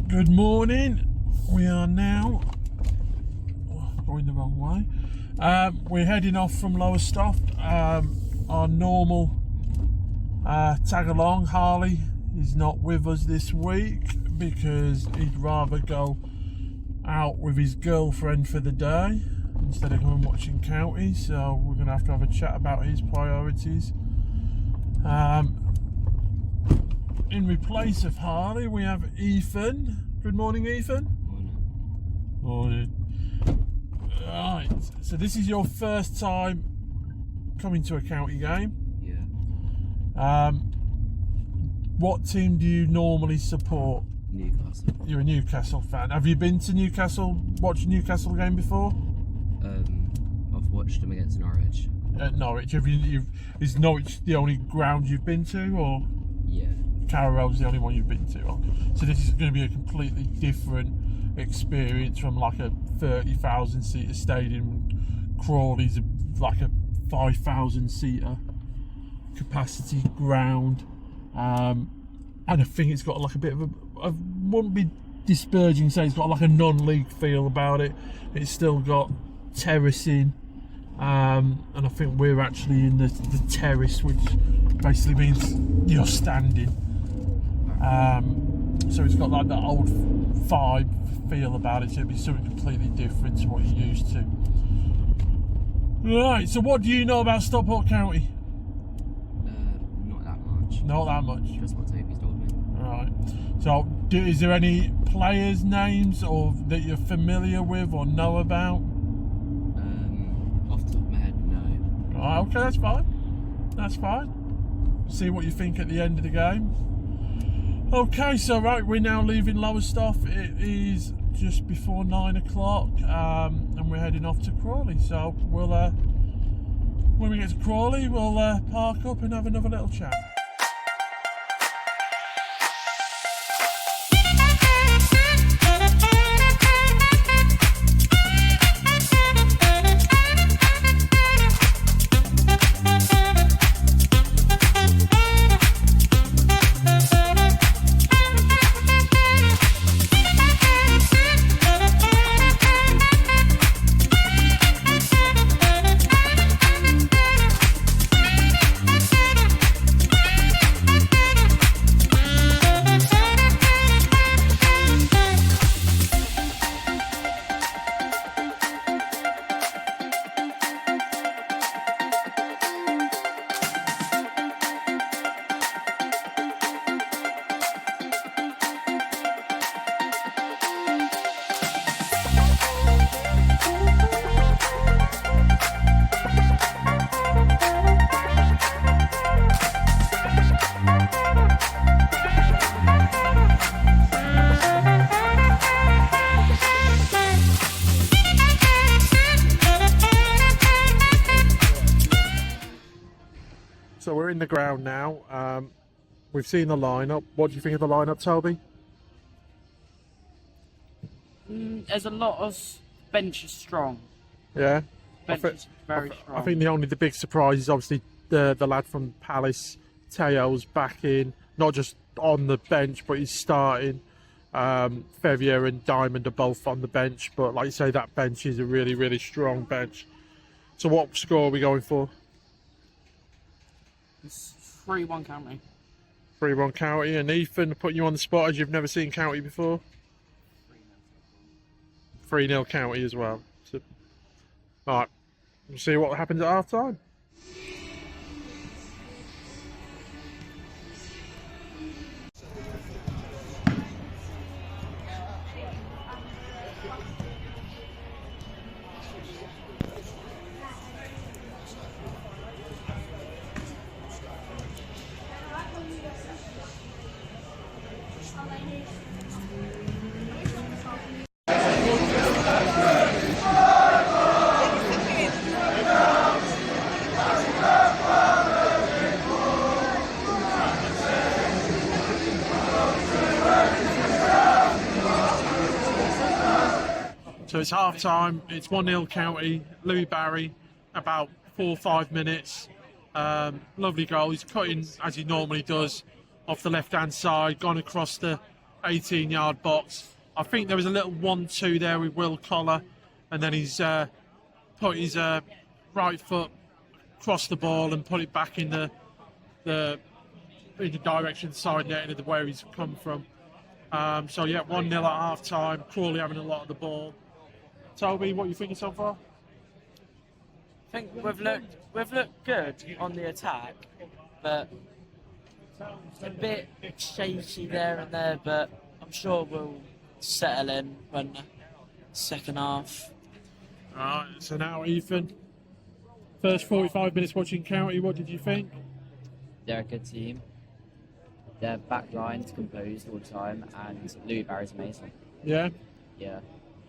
Good morning. We are now going the wrong way. We're heading off from Lowestoft. Our normal tag along Harley is not with us this week because he'd rather go out with his girlfriend for the day instead of going watching county, so we're going to have a chat about his priorities. In replace of Harley, we have Ethan. Good morning, Ethan. Morning. Right, so this is your first time coming to a county game. Yeah. What team do you normally support? Newcastle. You're a Newcastle fan. Have you been to Newcastle, watched a Newcastle game before? I've watched them against Norwich. At Norwich. Is Norwich the only ground you've been to, or? Yeah. Carrow Road's the only one you've been to. So this is going to be a completely different experience from like a 30,000 seater stadium. Crawley's like a 5,000 seater capacity ground, and I think it's got like a bit of I wouldn't be disparaging say it's got like a non-league feel about it. It's still got terracing, and I think we're actually in the terrace, which basically means you're standing. So it's got like that old vibe feel about it, so it'd be something completely different to what you're used to. Right, so what do you know about Stockport County? Not that much. Not that much. Just what Toby's told me. Right. So is there any players' names or that you're familiar with or know about? Off the top of my head, no. Right, okay, that's fine. That's fine. See what you think at the end of the game. Okay, so right, we're now leaving Lowestoft. It is just before 9 o'clock, and we're heading off to Crawley. So we'll, when we get to Crawley, we'll park up and have another little chat. So we're in the ground now. We've seen the lineup. What do you think of the lineup, Toby? There's a lot of benches strong. Yeah. Benches very strong. I think the big surprise is obviously the lad from Palace, Teo's back in, not just on the bench, but he's starting. Fevier and Diamond are both on the bench, but like you say, that bench is a really, really strong bench. So what score are we going for? It's 3-1 County. 3-1 County. And Ethan, putting you on the spot as you've never seen County before? 3-0 County as well. So, alright, we'll see what happens at half time. So it's half time, it's 1-0 County, Louis Barry, about 4 or 5 minutes. Lovely goal, he's cutting as he normally does off the left hand side, gone across the 18-yard box. I think there was a little 1-2 there with Will Collar, and then he's put his right foot across the ball and put it back in the direction side net into where he's come from. So yeah, 1-0 at half time. Crawley having a lot of the ball. Toby, what are you thinking so far? I think we've looked good on the attack, but a bit shaky there and there. But I'm sure we'll settle in when the second half. Alright, so now Ethan. First 45 minutes watching County, what did you think? They're a good team. Their back line's composed all the time, and Louis Barry's amazing. Yeah? Yeah.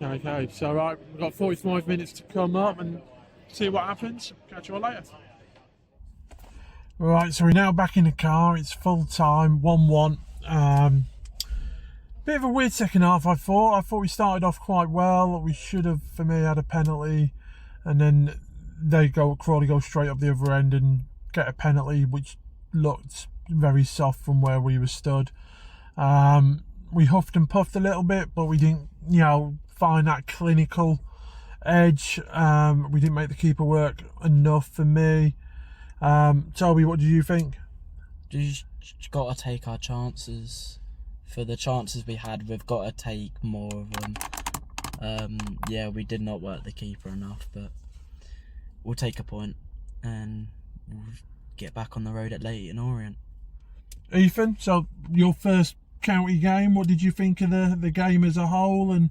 Okay, so right, we've got 45 minutes to come up and see what happens. Catch you all later. Right, so we're now back in the car. It's full time, 1-1. Bit of a weird second half, I thought. I thought we started off quite well. We should have, for me, had a penalty. And then Crawley go straight up the other end and get a penalty, which looked very soft from where we were stood. We huffed and puffed a little bit, but we didn't, find that clinical edge. We didn't make the keeper work enough for me. Toby, what did you think? Just got to take our chances. For the chances we had, we've got to take more of them. Yeah, we did not work the keeper enough, but we'll take a point and we'll get back on the road at Leyton Orient. Ethan, so your first County game, what did you think of the game as a whole and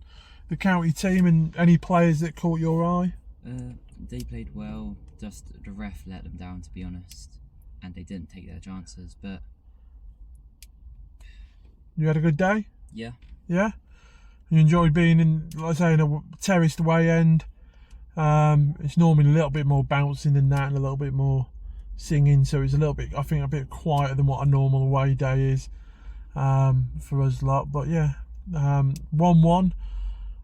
the County team, and any players that caught your eye? They played well, just the ref let them down, to be honest, and they didn't take their chances, but... You had a good day? Yeah. Yeah? You enjoyed being in, like I say, in a terraced away end? It's normally a little bit more bouncing than that and a little bit more singing, so it's a bit quieter than what a normal away day is for us lot. But yeah, 1-1.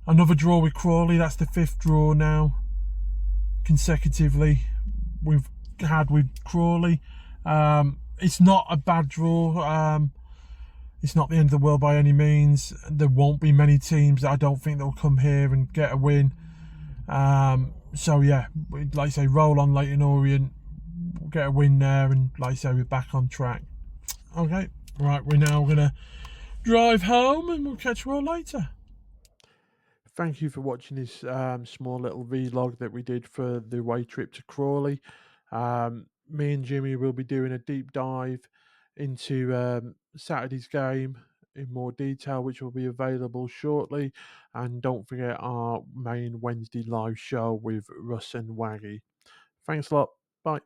Another draw with Crawley. That's the 5th draw now consecutively we've had with Crawley. It's not a bad draw. It's not the end of the world by any means. There won't be many teams that I don't think that will come here and get a win. So yeah, like I say, roll on Leyton Orient, we'll get a win there, and like I say, we're back on track. Okay, right, we're now going to drive home and we'll catch you all later. Thank you for watching this small little vlog that we did for the away trip to Crawley. Me and Jimmy will be doing a deep dive into Saturday's game in more detail, which will be available shortly. And don't forget our main Wednesday live show with Russ and Waggy. Thanks a lot. Bye.